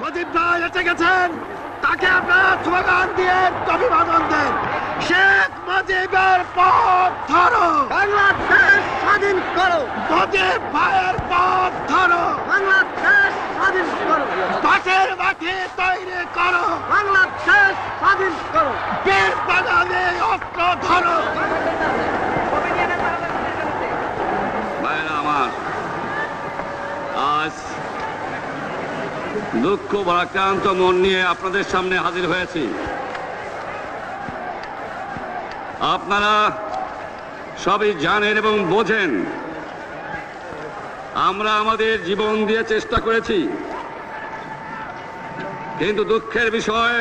মুজিব ভাই এসে গেছেন, তাকে আপনারা স্লোগান দিয়ে অভিবাদন দেন। শেখ মুজিবের পথ ধরো, বাংলাদেশ স্বাধীন করো, মুজিব ভাইয়ের পথ ধরো, বাংলাদেশ স্বাধীন করো, পাটের মাটি তৈরি করো, বাংলাদেশ স্বাধীন করো, বীর বাঙালি অস্ত্র ধরো। ভাইরা আমার, আজ দুঃখ ভারাক্রান্ত মন নিয়ে আপনাদের সামনে হাজির হয়েছি। আপনারা সবই জানেন এবং বোঝেন আমরা আমাদের জীবন দিয়ে চেষ্টা করেছি, কিন্তু দুঃখের বিষয়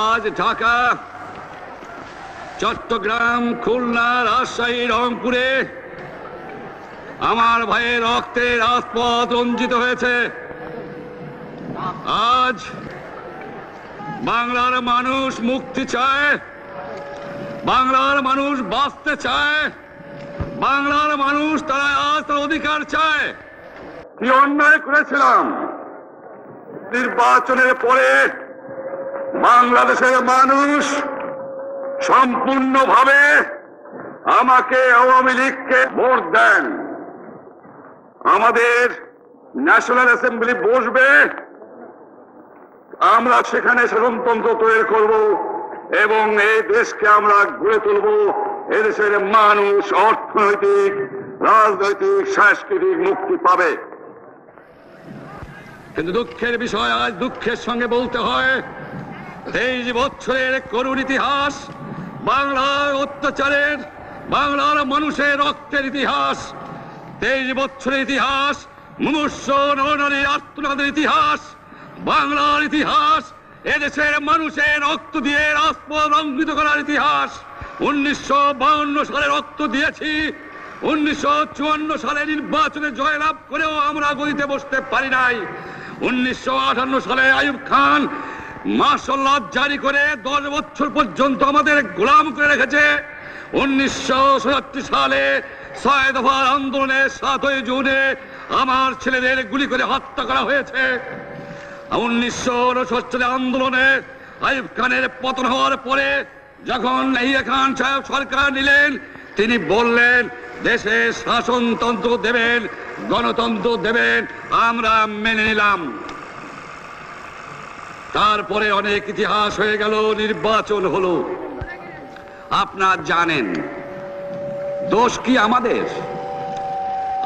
আজ ঢাকা, চট্টগ্রাম, খুলনা, রাজশাহী, রংপুরে আমার ভাইয়ের রক্তে রাজপথ রঞ্জিত হয়েছে। আজ বাংলার মানুষ মুক্তি চায়, বাংলার মানুষ বাঁচতে চায়, বাংলার মানুষ তারা আজ তার অধিকার চায়। কি অন্যায় করেছিলাম নির্বাচনের পরে বাংলাদেশের মানুষ সম্পূর্ণভাবে আমাকে আওয়ামী লীগকে ভোট দেন। আমাদের ন্যাশনাল অ্যাসেম্বলি বসবে, আমরা সেখানে শাসনতন্ত্র তৈরি করব এবং এই দেশকে আমরা গড়ে তুলব। এদেশের মানুষ অর্থনৈতিক, রাজনৈতিক, সাংস্কৃতিক মুক্তি পাবে। কিন্তু দুঃখের বিষয়, আজ দুঃখের সঙ্গে বলতে হয় 23 বছরের করুণ ইতিহাস, বাংলার অত্যাচারের, বাংলার মানুষের রক্তের ইতিহাস, 23 বছরের ইতিহাস, মুমূর্ষ নরনারীর আর্তনাদের ইতিহাস, বাংলার ইতিহাস, এদেশের মানুষের রক্ত দিয়ে রাজপথ রঞ্জিত করার ইতিহাস। 1952 সালে রক্ত দিয়েছি, 1954 সালে নির্বাচনে জয়লাভ করেও আমরা গদিতে বসতে পারি নাই। 1958 সালে আইয়ুব খান মার্শাল ল জারি করে 10 বছর পর্যন্ত আমাদের গোলাম করে রেখেছে। 1967 সালে 6 দফার আন্দোলনে 7ই জুনে আমার ছেলেদের গুলি করে হত্যা করা হয়েছে। 1969 সালে আন্দোলনে আইয়ুব খানের পতন হওয়ার পরে যখন ইয়াহিয়া খান সাহেব সরকার নিলেন, তিনি বললেন দেশে শাসনতন্ত্র দেবেন, গণতন্ত্র দেবেন, আমরা মেনে নিলাম। তারপরে অনেক ইতিহাস হয়ে গেল, নির্বাচন হলো। আপনারা জানেন দোষ কি আমাদের?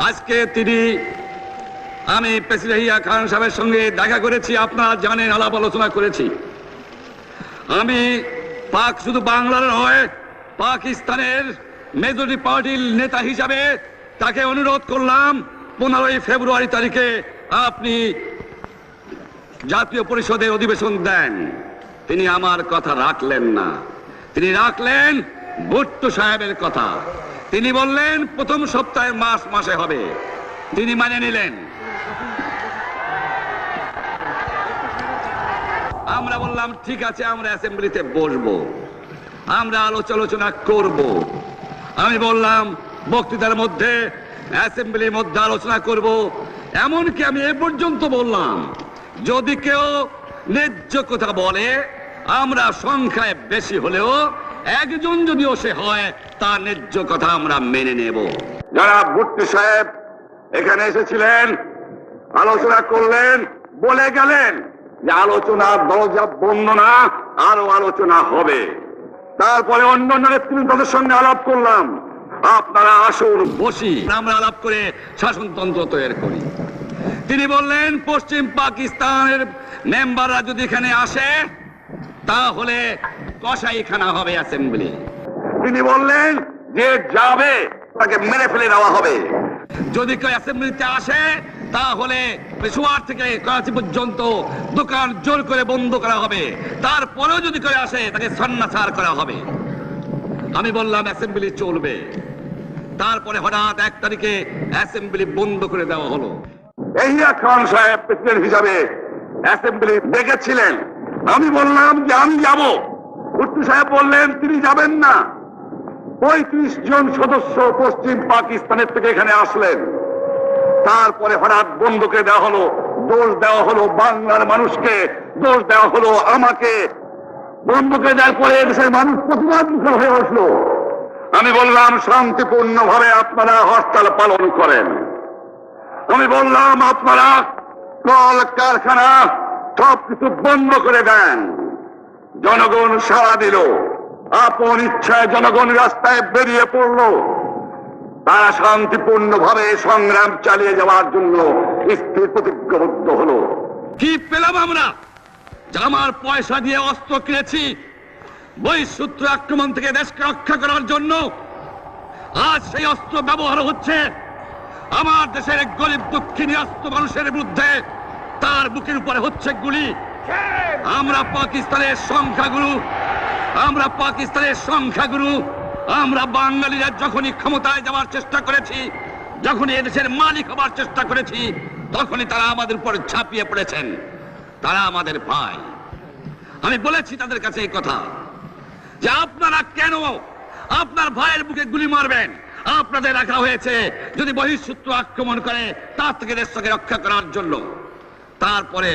আজকে আমি প্রেসিডেন্ট ইয়াহিয়া খান সাহেবের সঙ্গে দেখা করেছি, আপনারা জানেন, আলাপ আলোচনা করেছি। আমি শুধু বাংলার নয়, পাকিস্তানের মেজরিটি পার্টির নেতা হিসাবে তাকে অনুরোধ করলাম 15ই ফেব্রুয়ারি তারিখে আপনি জাতীয় পরিষদের অধিবেশন দেন। তিনি আমার কথা রাখলেন না, তিনি রাখলেন ভুট্টো সাহেবের কথা। তিনি বললেন প্রথম সপ্তাহে মাসে হবে, তিনি মানে নিলেন। আমরা বললাম ঠিক আছে, আমরা অ্যাসেম্বলিতে বসবো, আমরা আলোচনা করব। আমি বললাম বক্তৃতার মধ্যে, অ্যাসেম্বলির মধ্যে আলোচনা করব। এমনকি আমি এ পর্যন্ত বললাম যদি কেউ ন্যায্য কথা বলে, আমরা সংখ্যায় বেশি হলেও একজন যদিও সে হয়, তার ন্যায্য কথা আমরা মেনে নেব। যারা ভুট্টো সাহেব এখানে এসেছিলেন, আলোচনা করলেন, বলে গেলেন যে আলোচনার দরজা বন্ধ না, আরো আলোচনা হবে। তারপরে অন্য নেতৃত্বের সঙ্গে আলাপ করলাম, আপনারা আসুন বসি, আমরা আলাপ করে শাসনতন্ত্র তৈরি করি। তিনি বললেন পশ্চিম পাকিস্তানের মেম্বাররা যদি এখানে আসে তাহলে কসাইখানা হবে অ্যাসেম্বলি। তিনি বললেন যে যাবে তাকে মেরে ফেলে দেওয়া হবে। যদি কেউ অ্যাসেম্বলিতে আসে তাহলে পেশোয়ার থেকে করাচি পর্যন্ত দোকান জোর করে বন্ধ করা হবে, তারপরেও যদি কেউ আসে তাকে সন্ন্যাসার করা হবে। আমি বললাম অ্যাসেম্বলি চলবে। তারপরে হঠাৎ 1 তারিখে অ্যাসেম্বলি বন্ধ করে দেওয়া হলো। ইয়াহিয়া খান সাহেব প্রেসিডেন্ট হিসাবে অ্যাসেম্বলি ডেকেছিলেন, আমি বললাম যে আমি যাব। ভুট্টো সাহেব বললেন তিনি যাবেন না। 35 জন সদস্য পশ্চিম পাকিস্তানের থেকে এখানে আসলেন। তারপরে হঠাৎ বন্ধ করে দেওয়া হলো, দোষ দেওয়া হলো বাংলার মানুষকে, দোষ দেওয়া হলো আমাকে। বন্ধুকে দেওয়ার পরে দেশের মানুষ প্রতিবাদ মুখর হয়ে আসলো। আমি বললাম শান্তিপূর্ণভাবে আপনারা হরতাল পালন করেন। আমি বললাম আপনারা কল কারখানা সবকিছু বন্ধ করে দেন। জনগণ সাড়া দিল, আপন ইচ্ছায় জনগণ রাস্তায় বেরিয়ে পড়ল। তারা শান্তিপূর্ণভাবে সংগ্রাম চালিয়ে যাওয়ার জন্য স্থির প্রতিজ্ঞাবদ্ধ হলো। কি পেলাম আমরা? আমার পয়সা দিয়ে অস্ত্র কিনেছি বহিঃশত্রু আক্রমণ থেকে দেশকে রক্ষা করার জন্য। আজ সেই অস্ত্র ব্যবহার হচ্ছে আমার দেশের গরিব দুঃখিনী অস্ত্র মানুষের বিরুদ্ধে। তার বুকের উপরে হচ্ছে গুলি। আমরা পাকিস্তানের সংখ্যাগুরু, আমরা বাঙালিরা যখনই ক্ষমতায় যাওয়ার চেষ্টা করেছি, যখনই এদেশের মালিক হবার চেষ্টা করেছি, তখনই তারা আমাদের উপর ঝাঁপিয়ে পড়েছেন। তারা আমাদের ভাই। আমি বলেছি তাদের কাছে এই কথা যে আপনারা কেন আপনার ভাইয়ের বুকে গুলি মারবেন? আপনাদের রাখা হয়েছে যদি বহিঃশত্রু আক্রমণ করে তার থেকে দেশকে রক্ষা করার জন্য। তারপরে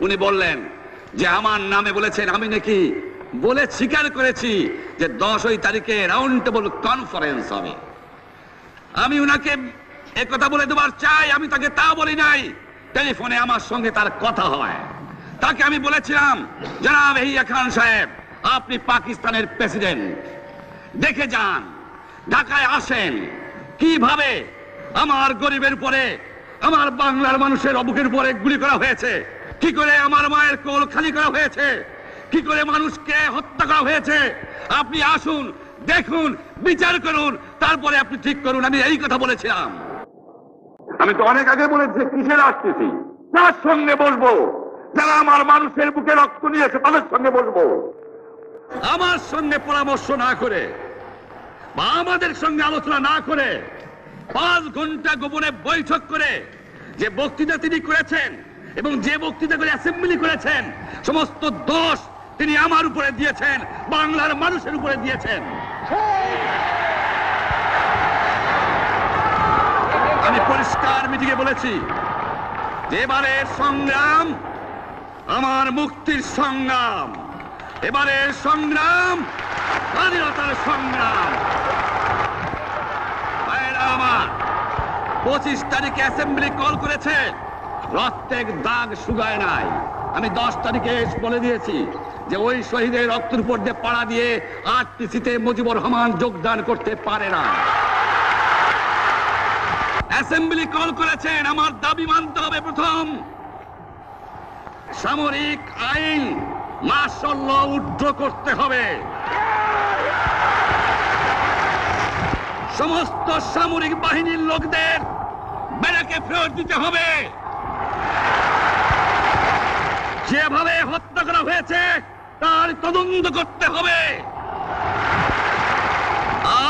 উনি বললেন যে আমার নামে বলেছেন, আমি নাকি বলে স্বীকার করেছি যে 10 তারিখে রাউন্ড টেবল কনফারেন্স হবে। আমি উনাকে একথা বলে দেবার চাই, আমি তাকে তা বলি নাই। টেলিফোনে আমার সঙ্গে তার কথা হয়। তাকে আমি বলেছিলাম, জনাব ইয়াহিয়া খান সাহেব, আপনি পাকিস্তানের প্রেসিডেন্ট, দেখে যান, ঢাকায় আসেন কিভাবে আমার গরিবের উপরে, আমার বাংলার মানুষের বুকের উপরে গুলি করা হয়েছে, কি করে আমার মায়ের কোল খালি করা হয়েছে, কি করে মানুষকে হত্যা করা হয়েছে। আপনি আসুন, দেখুন, বিচার করুন, তারপরে আপনি ঠিক করুন। আমি এই কথা বলেছিলাম। আমি তো অনেক আগে বলেছি কিসের আসতেছি, তার সঙ্গে বসবো, যারা আমার মানুষের বুকে রক্ত নিয়েছে তাদের সঙ্গে বসবো। আমার সঙ্গে পরামর্শ না করে বা আমাদের সঙ্গে আলোচনা না করে 5 ঘন্টা গোপনে বৈঠক করে যে বক্তৃতা তিনি করেছেন এবং যে বক্তৃতা করে অ্যাসেম্বলি করেছেন, সমস্ত দোষ তিনি আমার উপরে দিয়েছেন, বাংলার মানুষের উপরে দিয়েছেন। আমি পরিষ্কার মিটিংয়ে বলেছি যে এবারের সংগ্রাম আমার মুক্তির সংগ্রাম, এবারের সংগ্রাম স্বাধীনতার সংগ্রাম। আমার 25 তারিখে অ্যাসেম্বলি কল করেছে, রক্তের দাগ শুকায় নাই। আমি 10 তারিখে বলে দিয়েছি যে ওই শহীদের রক্তের উপর দিয়ে পাড়া দিয়ে আরটিসিতে মুজিবুর রহমান যোগদান করতে পারে না। অ্যাসেম্বলি কল করেছেন, আমার দাবি মানতে হবে। প্রথম, সামরিক আইন মার্শাল ল উড্র করতে হবে। সমস্ত সামরিক বাহিনীর লোকদের ব্যারাকে ফেরত দিতে হবে। যেভাবে হত্যা করা হয়েছে তার তদন্ত করতে হবে।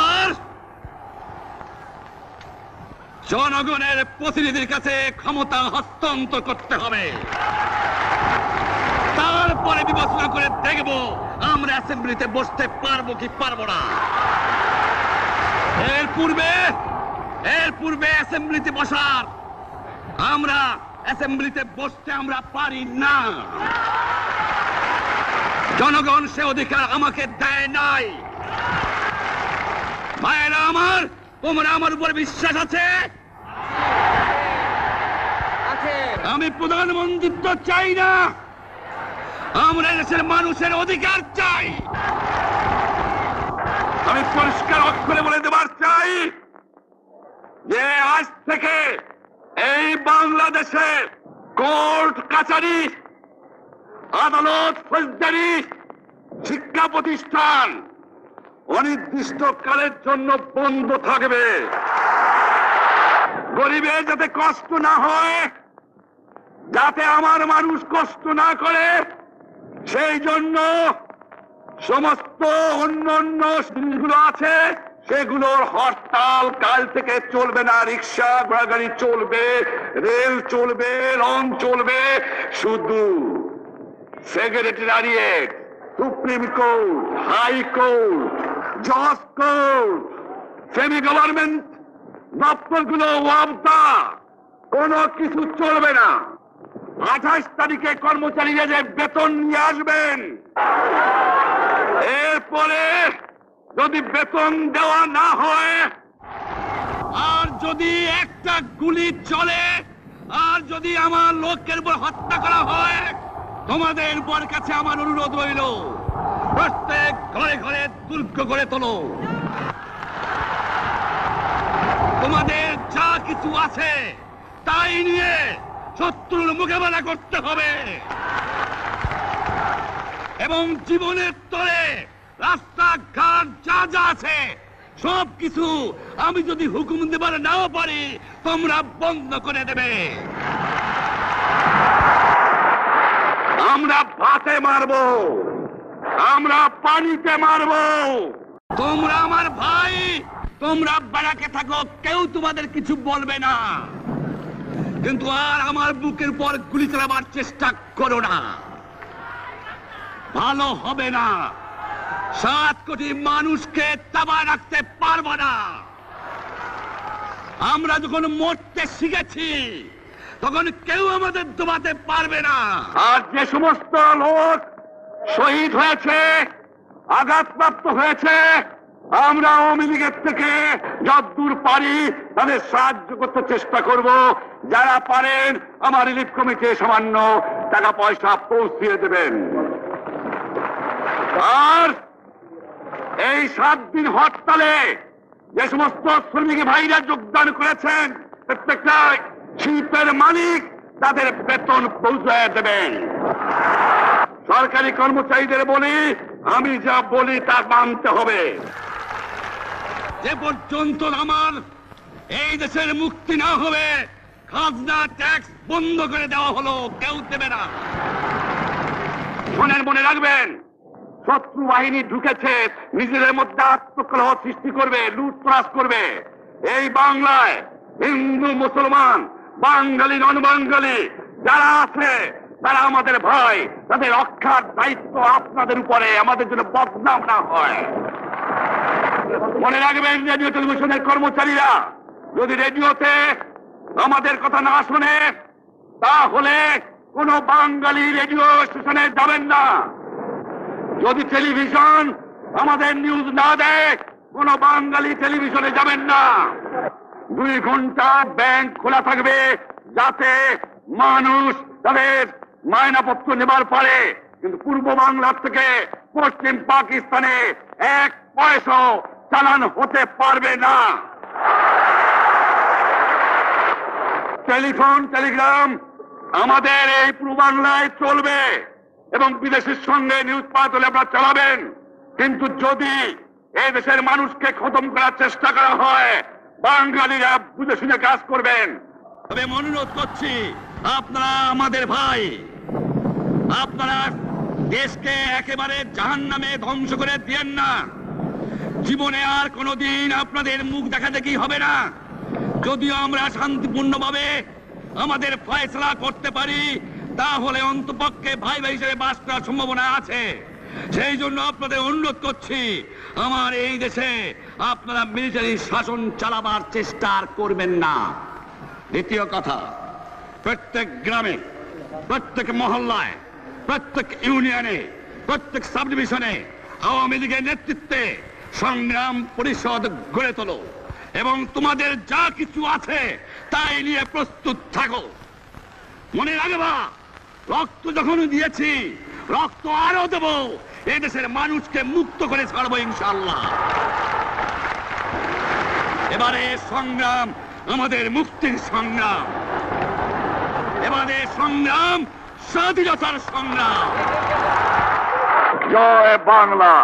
আর জনগণের প্রতিনিধির কাছে ক্ষমতা হস্তান্তর করতে হবে। তারপরে বিবেচনা করে দেখব আমরা অ্যাসেম্বলিতে বসতে পারবো কি পারবো না। এর পূর্বে অ্যাসেম্বলিতে বসার, আমরা অ্যাসেম্বলিতে বসতে আমরা পারি না। জনগণ সে অধিকার আমাকে দেয় নাই। ভাইয়েরা আমার, তোমরা আমার উপর বিশ্বাস আছে? আমি প্রধানমন্ত্রিত্ব চাই না, আমরা দেশের মানুষের অধিকার চাই। আমি পরিষ্কার অক্ষরে বলে দেবার চাই যে আজ থেকে এই বাংলাদেশে কোর্ট কাছারি, আদালত, ফৌজদারি, শিক্ষা প্রতিষ্ঠান অনির্দিষ্টকালের জন্য বন্ধ থাকবে। গরিবের যাতে কষ্ট না হয়, যাতে আমার মানুষ কষ্ট না করে, সেই জন্য সমস্ত অন্যান্য জিনিসগুলো আছে সেগুলোর হরতাল কাল থেকে চলবে না। রিক্সা ঘোড়াগাড়ি চলবে, রেল চলবে, লঞ্চ চলবে। শুধু secretariat, supreme court, high court, জজ কোর্ট, সেমি গভর্নমেন্ট দপ্তরগুলো ওয়াবদা, কোনো কিছু চলবে না। 28 তারিখে কর্মচারীরা যে বেতন নিয়ে আসবেন, এরপরে যদি বেতন দেওয়া না হয়, আর যদি একটা গুলি চলে, আর যদি আমার লোকের উপর হত্যা করা হয়, তোমাদের উপর কাছে আমার অনুরোধ রইল, প্রত্যেক ঘরে ঘরে দুর্গ করে তোলো। তোমাদের যা কিছু আছে তাই নিয়ে শত্রুর মোকাবেলা করতে হবে, এবং জীবনের তরে রাস্তাঘাট যা যা আছে সবকিছু আমি যদি হুকুম দেবার নাও পারি, তোমরা বন্ধ করে দেবে। আমরা ভাতে মারবো, আমরা পানিতে মারবো। তোমরা আমার ভাই, তোমরা বাড়াকে থাকো, কেউ তোমাদের কিছু বলবে না, কিন্তু আর আমার বুকের উপর গুলি চালাবার চেষ্টা করো না, ভালো হবে না। 7 কোটি মানুষকে তাবায় রাখতে পারবো না। আমরা যখন মরতে শিখেছি তখন কেউ আমাদের দবাতে পারবে না। আর যে সমস্ত লোক শহীদ হয়েছে, আঘাতপ্রাপ্ত হয়েছে, আমরা আওয়ামী লীগের থেকে যতদূর পারি তাদের সাহায্য করতে চেষ্টা করব। যারা পারেন আমার রিলিফ কমিটি সামান্য টাকা পয়সা পৌঁছিয়ে দেবেন। আর এই 7 দিন হরতালে যে সমস্ত শ্রমিক ভাইরা যোগদান করেছেন, প্রত্যেকটা শিল্পের মালিক তাদের বেতন পৌঁছায় দেবেন। সরকারি কর্মচারীদের বলি, আমি যা বলি তা মানতে হবে। যে পর্যন্ত আমার এই দেশের মুক্তি না হবে, খাজনা ট্যাক্স বন্ধ করে দেওয়া হলো, কেউ দেবে না। মনে রাখবেন, শত্রু বাহিনী ঢুকেছে, নিজেদের মধ্যে আত্মকলহ সৃষ্টি করবে, লুটতরাজ করবে। এই বাংলায় হিন্দু মুসলমান, বাঙালি নন বাঙালি যারা আছে তারা আমাদের ভাই, তাদের রক্ষার দায়িত্ব আপনাদের উপরে, আমাদের জন্য বদনাম না হয়। মনে রাখবেন, রেডিও টেলিভিশনের কর্মচারীরা যদি রেডিওতে আমাদের কথা না শোনে, তাহলে কোন বাঙালি রেডিও স্টেশনে যাবেন না। যদি টেলিভিশন আমাদের নিউজ না দেয়, কোন বাঙালি টেলিভিশনে যাবেন না। 2 ঘন্টা ব্যাংক খোলা থাকবে, যাতে মানুষ তাদের মায়নাপত্র নেবার পারে, কিন্তু পূর্ব বাংলার থেকে পশ্চিম পাকিস্তানে 1 পয়সা চালান হতে পারবে না। টেলিফোন টেলিগ্রাম আমাদের এই পূর্ব বাংলায় চলবে, এবং বিদেশের সঙ্গে নিউজ পাওয়া হলে আপনারা চালাবেন। কিন্তু যদি এই দেশের মানুষকে খতম করার চেষ্টা করা হয়, বাঙালিরা বুঝে শুনে কাজ করবেন। তবে অনুরোধ করছি, আপনারা আমাদের ভাই, আপনারা দেশকে একেবারে জাহান্নামে ধ্বংস করে দিয়েন না। জীবনে আর কোনোদিন আপনাদের মুখ দেখা দেখি হবে না। যদিও আমরা শান্তিপূর্ণভাবে আমাদের ফয়সালা করতে পারি, তাহলে অন্তপক্ষে ভাই ভাই হিসেবে বাস করার সম্ভাবনা আছে। সেই জন্য আপনাদের অনুরোধ করছি, আমার এই দেশে আপনারা মিলিটারি শাসন চালাবার চেষ্টা আর করবেন না। দ্বিতীয় কথা, প্রত্যেক গ্রামে, প্রত্যেক মহল্লায়, প্রত্যেক ইউনিয়নে, প্রত্যেক সাব ডিভিশনে আওয়ামী লীগের নেতৃত্বে সংগ্রাম পরিষদ গড়ে তোলো, এবং তোমাদের যা কিছু আছে তাই নিয়ে প্রস্তুত থাকো। মনে রাখবা, রক্ত যখন দিয়েছি, রক্ত আরো দেব, এই দেশের মানুষকে মুক্ত করে ছাড়বো ইনশাআল্লাহ। এবারে সংগ্রাম আমাদের মুক্তির সংগ্রাম, এবারে সংগ্রাম স্বাধীনতার সংগ্রাম। জয় বাংলা।